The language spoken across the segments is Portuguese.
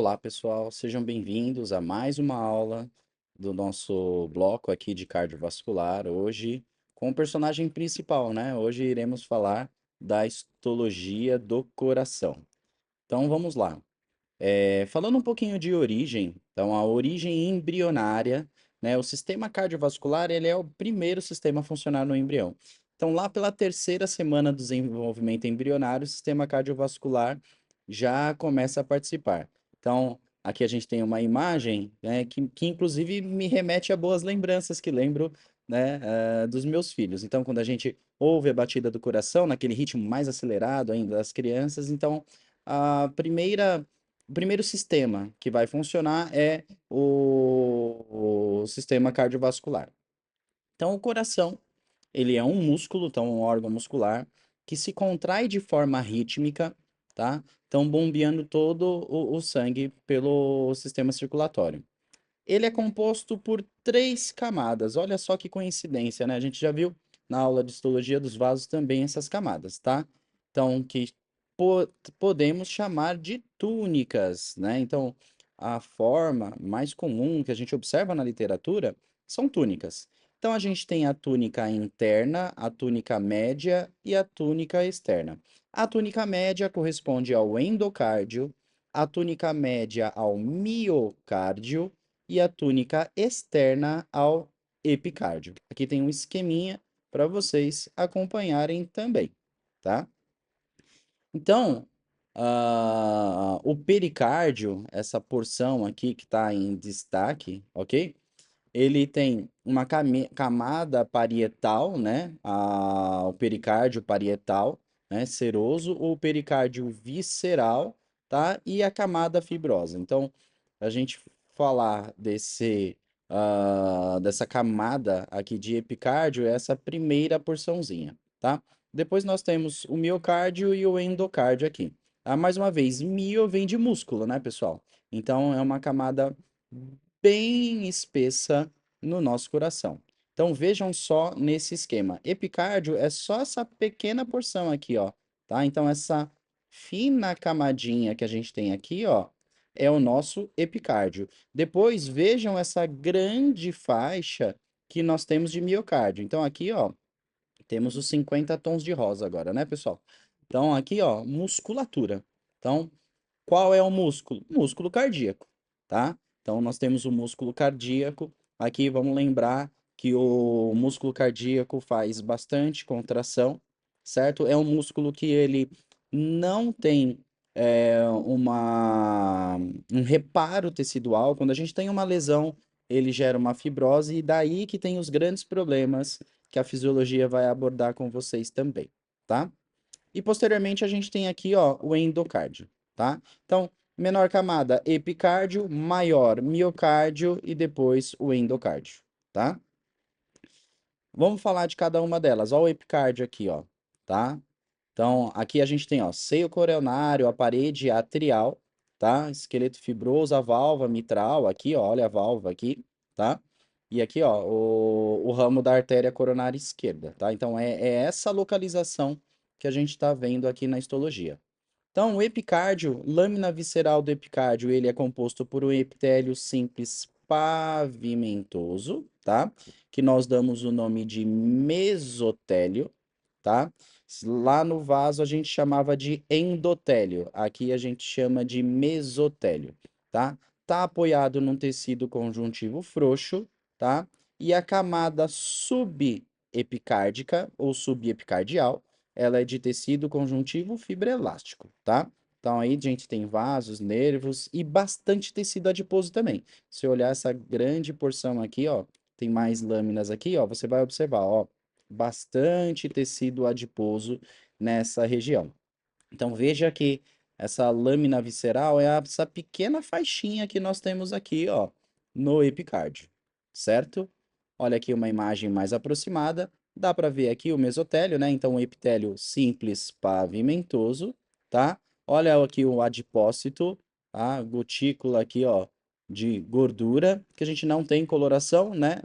Olá, pessoal, sejam bem-vindos a mais uma aula do nosso bloco aqui de cardiovascular. Hoje, com o personagem principal, né? Hoje iremos falar da histologia do coração. Então, vamos lá. Falando um pouquinho de origem, então a origem embrionária, né? O sistema cardiovascular, ele é o primeiro sistema a funcionar no embrião. Então, lá pela terceira semana do desenvolvimento embrionário, o sistema cardiovascular já começa a participar. Então, aqui a gente tem uma imagem, né, que inclusive me remete a boas lembranças que lembro, né, dos meus filhos. Então, quando a gente ouve a batida do coração, naquele ritmo mais acelerado ainda das crianças, então a primeira o primeiro sistema que vai funcionar é o sistema cardiovascular. Então, o coração, ele é um músculo, então um órgão muscular, que se contrai de forma rítmica, tá? Então, bombeando todo o sangue pelo sistema circulatório. Ele é composto por três camadas. Olha só que coincidência, né? A gente já viu na aula de histologia dos vasos também essas camadas, tá? Então, que po podemos chamar de túnicas, né? Então, a forma mais comum que a gente observa na literatura são túnicas. Então, a gente tem a túnica interna, a túnica média e a túnica externa. A túnica média corresponde ao endocárdio, a túnica média ao miocárdio e a túnica externa ao epicárdio. Aqui tem um esqueminha para vocês acompanharem também, tá? Então, o pericárdio, essa porção aqui que está em destaque, ok? Ele tem uma camada parietal, né? O pericárdio parietal, né? Seroso, o pericárdio visceral, tá? E a camada fibrosa. Então, a gente falar dessa camada aqui de epicárdio, é essa primeira porçãozinha, tá? Depois nós temos o miocárdio e o endocárdio aqui. Mais uma vez, mio vem de músculo, né, pessoal? Então, é uma camada bem espessa no nosso coração. Então vejam só nesse esquema. Epicárdio é só essa pequena porção aqui, ó, tá? Então essa fina camadinha que a gente tem aqui, ó, é o nosso epicárdio. Depois vejam essa grande faixa que nós temos de miocárdio. Então aqui, ó, temos os 50 tons de rosa agora, né, pessoal? Então aqui, ó, musculatura. Então, qual é o músculo? Músculo cardíaco, tá? Então, nós temos o músculo cardíaco. Aqui, vamos lembrar que o músculo cardíaco faz bastante contração, certo? É um músculo que ele não tem um reparo tecidual. Quando a gente tem uma lesão, ele gera uma fibrose, e daí que tem os grandes problemas que a fisiologia vai abordar com vocês também, tá? E posteriormente a gente tem aqui, ó, o endocárdio, tá? Então, menor camada, epicárdio, maior, miocárdio e depois o endocárdio, tá? Vamos falar de cada uma delas. Ó o epicárdio aqui, ó, tá? Então, aqui a gente tem, ó, seio coronário, a parede atrial, tá? Esqueleto fibroso, a válvula mitral, aqui, ó, olha a válvula aqui, tá? E aqui, ó, o ramo da artéria coronária esquerda, tá? Então, é essa localização que a gente está vendo aqui na histologia. Então, o epicárdio, lâmina visceral do epicárdio, ele é composto por um epitélio simples pavimentoso, tá? Que nós damos o nome de mesotélio, tá? Lá no vaso a gente chamava de endotélio, aqui a gente chama de mesotélio, tá? Tá apoiado num tecido conjuntivo frouxo, tá? E a camada subepicárdica ou subepicardial, ela é de tecido conjuntivo fibroelástico, tá? Então aí a gente tem vasos, nervos e bastante tecido adiposo também. Se olhar essa grande porção aqui, ó, tem mais lâminas aqui, ó, você vai observar, ó, bastante tecido adiposo nessa região. Então veja que essa lâmina visceral é essa pequena faixinha que nós temos aqui, ó, no epicárdio, certo? Olha aqui uma imagem mais aproximada, dá para ver aqui o mesotélio, né? Então o epitélio simples pavimentoso, tá? Olha aqui o adipócito, a gotícula aqui, ó, de gordura, que a gente não tem coloração, né,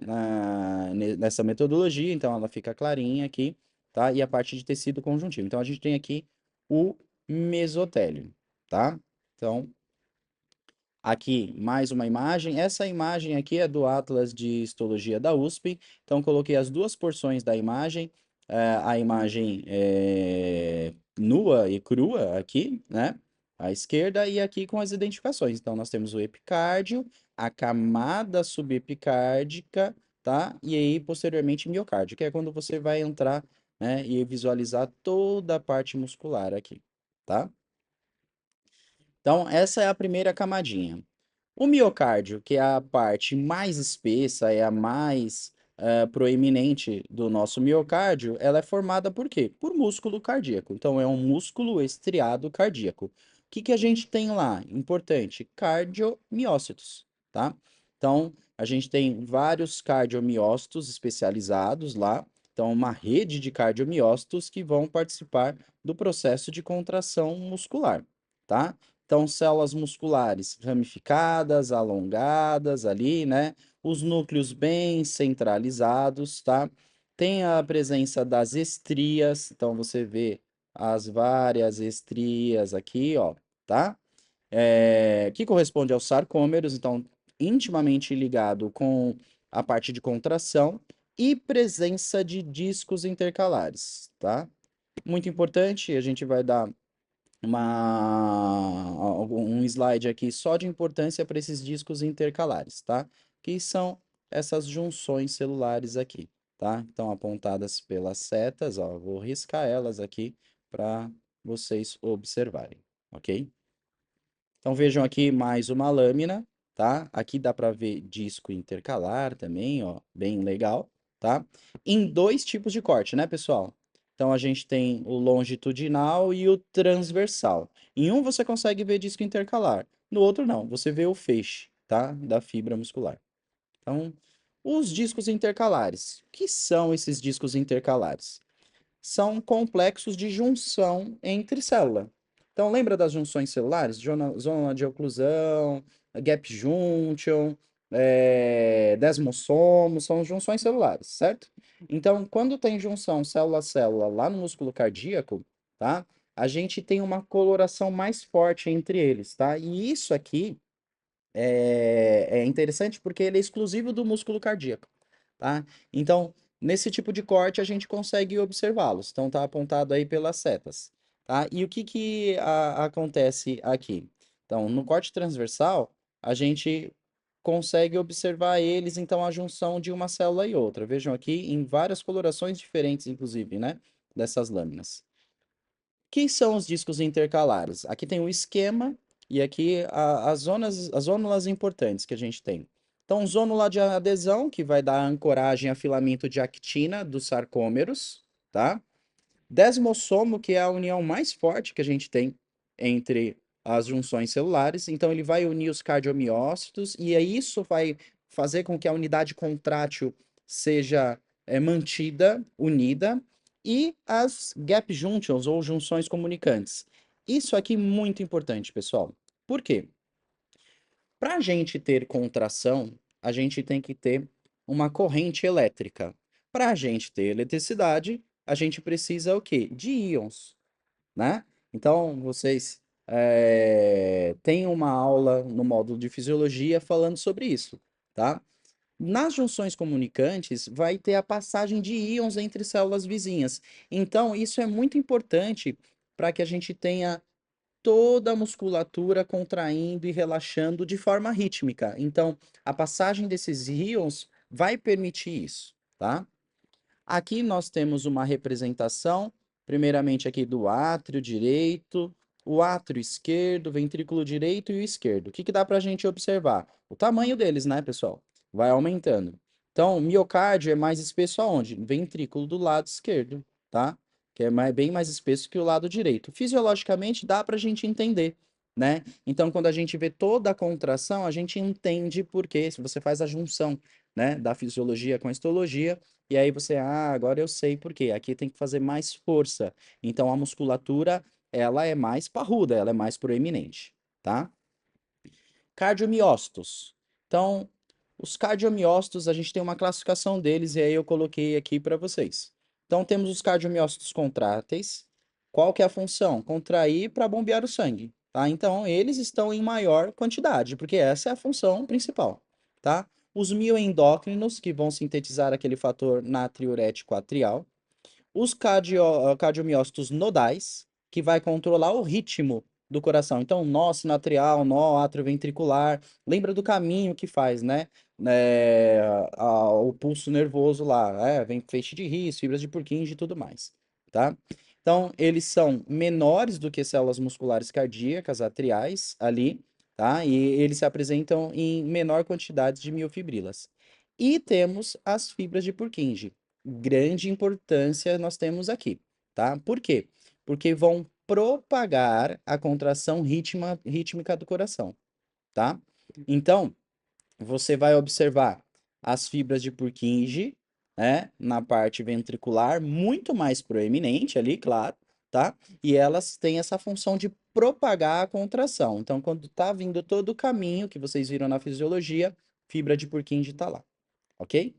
nessa metodologia, então ela fica clarinha aqui, tá? E a parte de tecido conjuntivo. Então a gente tem aqui o mesotélio, tá? Então, Aqui, mais uma imagem. Essa imagem aqui é do Atlas de Histologia da USP. Então, coloquei as duas porções da imagem. A imagem nua e crua aqui, né? À esquerda e aqui com as identificações. Então, nós temos o epicárdio, a camada subepicárdica, tá? E aí, posteriormente, miocárdio, que é quando você vai entrar, né, e visualizar toda a parte muscular aqui, tá? Então, essa é a primeira camadinha. O miocárdio, que é a parte mais espessa, é a mais proeminente do nosso miocárdio, ela é formada por quê? Por músculo cardíaco. Então, é um músculo estriado cardíaco. O que que a gente tem lá? Importante, cardiomiócitos, tá? Então, a gente tem vários cardiomiócitos especializados lá. Então, uma rede de cardiomiócitos que vão participar do processo de contração muscular, tá? Então, células musculares ramificadas, alongadas ali, né? Os núcleos bem centralizados, tá? Tem a presença das estrias, então você vê as várias estrias aqui, ó, tá? Que corresponde aos sarcômeros, então intimamente ligado com a parte de contração e presença de discos intercalares, tá? Muito importante, a gente vai dar um slide aqui só de importância para esses discos intercalares, tá? Que são essas junções celulares aqui, tá? Então, apontadas pelas setas, ó, vou riscar elas aqui para vocês observarem, ok? Então, vejam aqui mais uma lâmina, tá? Aqui dá para ver disco intercalar também, ó, bem legal, tá? Em dois tipos de corte, né, pessoal? Então, a gente tem o longitudinal e o transversal. Em um você consegue ver disco intercalar, no outro não, você vê o feixe, tá? Da fibra muscular. Então, os discos intercalares. O que são esses discos intercalares? São complexos de junção entre célula. Então, lembra das junções celulares? Zona de oclusão, gap junction, desmossomo, são junções celulares, certo? Então, quando tem junção célula a célula lá no músculo cardíaco, tá? A gente tem uma coloração mais forte entre eles, tá? E isso aqui é interessante porque ele é exclusivo do músculo cardíaco, tá? Então, nesse tipo de corte, a gente consegue observá-los. Então, tá apontado aí pelas setas, tá? E o que que acontece aqui? Então, no corte transversal, a gente consegue observar eles, então, a junção de uma célula e outra. Vejam aqui em várias colorações diferentes, inclusive, né? Dessas lâminas. Que são os discos intercalares? Aqui tem o esquema e aqui as zônulas importantes que a gente tem. Então, zônula de adesão, que vai dar ancoragem a filamento de actina dos sarcômeros, tá? Desmossomo, que é a união mais forte que a gente tem entre as junções celulares. Então, ele vai unir os cardiomiócitos e aí isso vai fazer com que a unidade contrátil seja mantida, unida, e as gap junctions, ou junções comunicantes. Isso aqui é muito importante, pessoal. Por quê? Para a gente ter contração, a gente tem que ter uma corrente elétrica. Para a gente ter eletricidade, a gente precisa o quê? De íons, né? Então, vocês têm uma aula no módulo de fisiologia falando sobre isso, tá? Nas junções comunicantes, vai ter a passagem de íons entre células vizinhas. Então, isso é muito importante para que a gente tenha toda a musculatura contraindo e relaxando de forma rítmica. Então, a passagem desses íons vai permitir isso, tá? Aqui nós temos uma representação, primeiramente aqui do átrio direito, o átrio esquerdo, ventrículo direito e o esquerdo. O que que dá para a gente observar? O tamanho deles, né, pessoal? Vai aumentando. Então, o miocárdio é mais espesso aonde? No ventrículo do lado esquerdo, tá? Que é bem mais espesso que o lado direito. Fisiologicamente, dá para a gente entender, né? Então, quando a gente vê toda a contração, a gente entende por quê. Se você faz a junção, né, da fisiologia com a histologia, e aí você, agora eu sei por quê. Aqui tem que fazer mais força. Então a musculatura, ela é mais parruda, ela é mais proeminente, tá? Cardiomiócitos. Então, os cardiomiócitos, a gente tem uma classificação deles e aí eu coloquei aqui para vocês. Então temos os cardiomiócitos contráteis. Qual que é a função? Contrair para bombear o sangue. tá? Então, eles estão em maior quantidade, porque essa é a função principal, tá? Os mioendócrinos, que vão sintetizar aquele fator natriurético atrial, os cardiomiócitos nodais, que vai controlar o ritmo do coração. Então, nó sinoatrial, nó atrioventricular, lembra do caminho que faz, né? O pulso nervoso lá, vem feixe de His, fibras de Purkinje e tudo mais, tá? Então, eles são menores do que células musculares cardíacas atriais ali, tá? E eles se apresentam em menor quantidade de miofibrilas. E temos as fibras de Purkinje, grande importância nós temos aqui, tá? Por quê? Porque vão propagar a contração rítmica do coração, tá? Então, você vai observar as fibras de Purkinje, né, na parte ventricular, muito mais proeminente ali, claro, tá? E elas têm essa função de propagar a contração. Então, quando tá vindo todo o caminho que vocês viram na fisiologia, fibra de Purkinje tá lá, ok?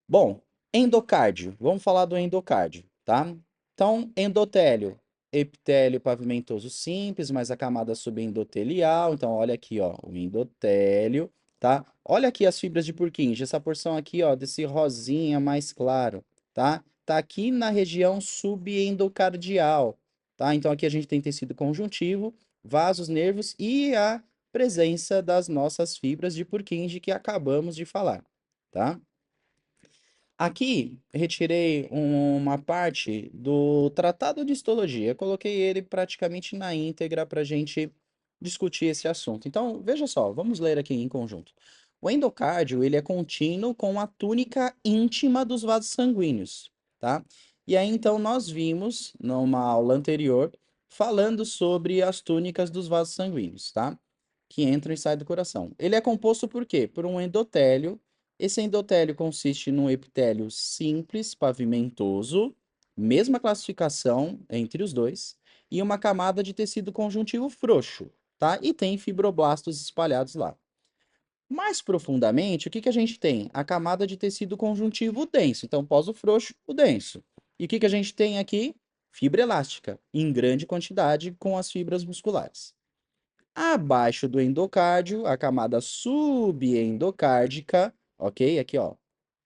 Bom, endocárdio. Vamos falar do endocárdio, tá? Então, endotélio, epitélio pavimentoso simples, mais a camada subendotelial. Então, olha aqui, ó, o endotélio, tá? Olha aqui as fibras de Purkinje, essa porção aqui, ó, desse rosinha mais claro, tá? Tá aqui na região subendocardial, tá? Então, aqui a gente tem tecido conjuntivo, vasos, nervos e a presença das nossas fibras de Purkinje que acabamos de falar, tá? Aqui retirei uma parte do Tratado de Histologia, coloquei ele praticamente na íntegra para a gente discutir esse assunto. Então, veja só, vamos ler aqui em conjunto. O endocárdio, ele é contínuo com a túnica íntima dos vasos sanguíneos, tá? E aí, então, nós vimos, numa aula anterior, falando sobre as túnicas dos vasos sanguíneos, tá? Que entram e saem do coração. Ele é composto por quê? Por um endotélio. Esse endotélio consiste num epitélio simples, pavimentoso, mesma classificação entre os dois, e uma camada de tecido conjuntivo frouxo, tá? E tem fibroblastos espalhados lá. Mais profundamente, o que que a gente tem? A camada de tecido conjuntivo denso. Então, pós o frouxo, o denso. E o que que a gente tem aqui? Fibra elástica, em grande quantidade com as fibras musculares. Abaixo do endocárdio, a camada subendocárdica, ok? Aqui, ó,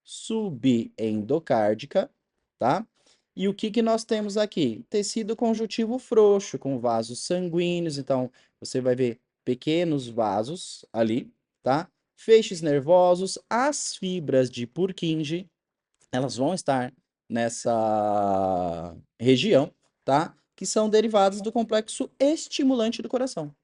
subendocárdica, tá? E o que que nós temos aqui? Tecido conjuntivo frouxo, com vasos sanguíneos. Então, você vai ver pequenos vasos ali, tá? Feixes nervosos, as fibras de Purkinje, elas vão estar nessa região, tá? Que são derivadas do complexo estimulante do coração,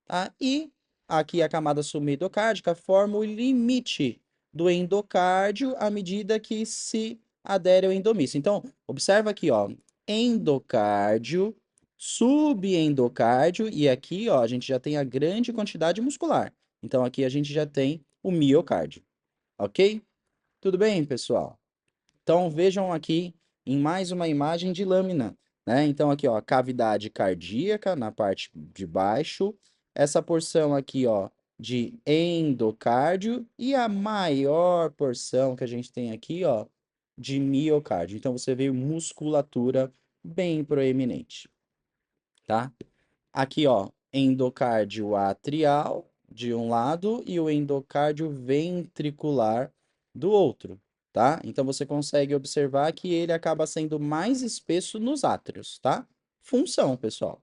tá? E aqui a camada subendocárdica forma o limite do endocárdio à medida que se adere ao endomício. Então, observa aqui, ó, endocárdio, subendocárdio e aqui, ó, a gente já tem a grande quantidade muscular. Então, aqui a gente já tem o miocárdio, ok? Tudo bem, pessoal? Então, vejam aqui em mais uma imagem de lâmina, né? Então, aqui, ó, cavidade cardíaca na parte de baixo, essa porção aqui, ó, de endocárdio e a maior porção que a gente tem aqui, ó, de miocárdio. Então, você vê musculatura bem proeminente, tá? Aqui, ó, endocárdio atrial de um lado e o endocárdio ventricular do outro, tá? Então você consegue observar que ele acaba sendo mais espesso nos átrios, tá? Função, pessoal.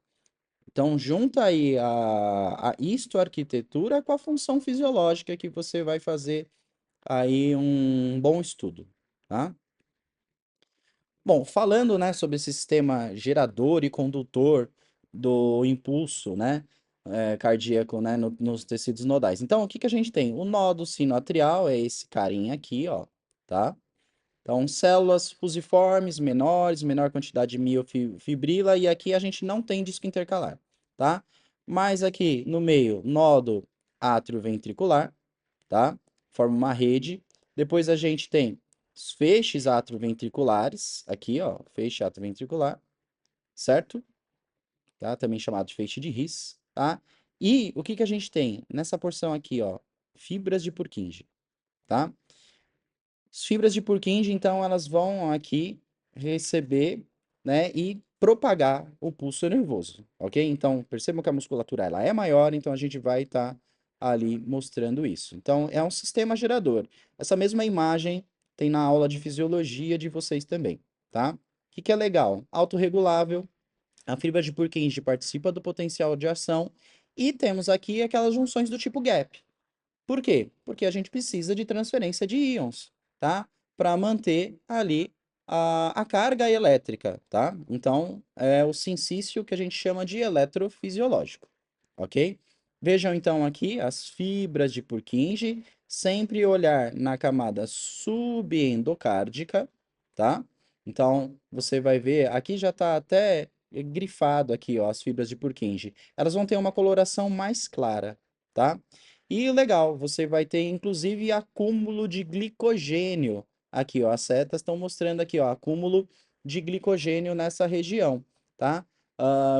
Então junta aí a histoarquitetura com a função fisiológica que você vai fazer aí um bom estudo, tá? Bom, falando, né, sobre esse sistema gerador e condutor do impulso, né, cardíaco, né, nos tecidos nodais. Então, o que que a gente tem? O nodo sinoatrial é esse carinha aqui, ó, tá? Então, células fusiformes menores, menor quantidade de miofibrila, e aqui a gente não tem disco intercalar, tá? Mas aqui no meio, nódo atrioventricular, tá? Forma uma rede. Depois a gente tem os feixes atrioventriculares, aqui, ó, feixe atrioventricular, certo? Tá? Também chamado de feixe de His, tá? E o que que a gente tem nessa porção aqui, ó? Fibras de Purkinje, tá? As fibras de Purkinje, então, elas vão aqui receber, né, e propagar o pulso nervoso, ok? Então, percebam que a musculatura ela é maior, então a gente vai estar ali mostrando isso. Então, é um sistema gerador. Essa mesma imagem tem na aula de fisiologia de vocês também, tá? O que que é legal? Autorregulável, a fibra de Purkinje participa do potencial de ação e temos aqui aquelas junções do tipo gap. Por quê? Porque a gente precisa de transferência de íons, tá? Para manter ali a carga elétrica, tá? Então, é o sincício que a gente chama de eletrofisiológico, ok? Vejam então aqui as fibras de Purkinje, sempre olhar na camada subendocárdica, tá? Então, você vai ver, aqui já está até grifado aqui, ó, as fibras de Purkinje. Elas vão ter uma coloração mais clara, tá? E legal, você vai ter inclusive acúmulo de glicogênio. Aqui, ó, as setas estão mostrando aqui, ó, acúmulo de glicogênio nessa região, tá?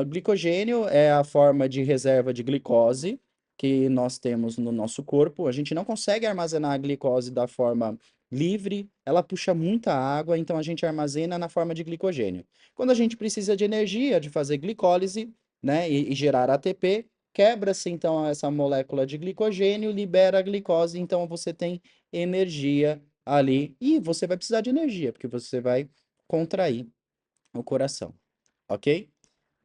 Glicogênio é a forma de reserva de glicose que nós temos no nosso corpo. A gente não consegue armazenar a glicose da forma livre, ela puxa muita água, então a gente armazena na forma de glicogênio. Quando a gente precisa de energia, de fazer glicólise, né, e gerar ATP, quebra-se então essa molécula de glicogênio, libera a glicose, então você tem energia ali. E você vai precisar de energia, porque você vai contrair o coração, ok?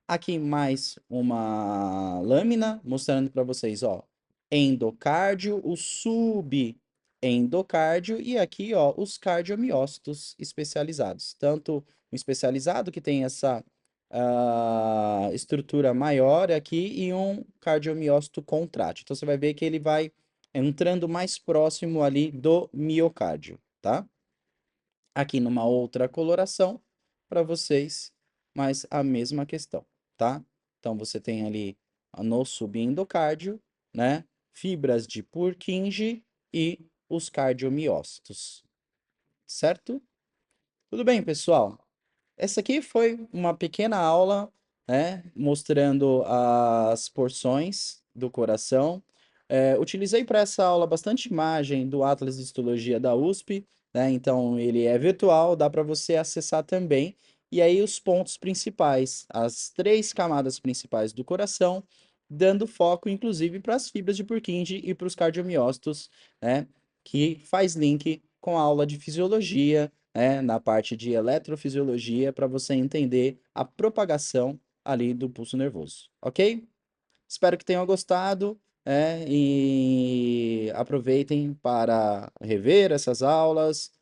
Aqui mais uma lâmina mostrando para vocês, ó, endocárdio, o subendocárdio e aqui, ó, os cardiomiócitos especializados. Tanto um especializado que tem essa estrutura maior aqui e um cardiomiócito contrátil. Então você vai ver que ele vai entrando mais próximo ali do miocárdio, tá? Aqui numa outra coloração para vocês, mas a mesma questão, tá? Então você tem ali no subendocárdio, né? Fibras de Purkinje e os cardiomiócitos, certo? Tudo bem, pessoal? Essa aqui foi uma pequena aula, né, mostrando as porções do coração. Utilizei para essa aula bastante imagem do Atlas de Histologia da USP, né, então ele é virtual, dá para você acessar também. E aí os pontos principais, as três camadas principais do coração, dando foco inclusive para as fibras de Purkinje e para os cardiomiócitos, né, que faz link com a aula de fisiologia, na parte de eletrofisiologia para você entender a propagação ali do pulso nervoso, ok? Espero que tenham gostado, e aproveitem para rever essas aulas,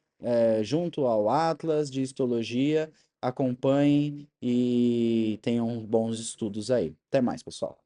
junto ao Atlas de Histologia, acompanhem e tenham bons estudos aí. Até mais, pessoal.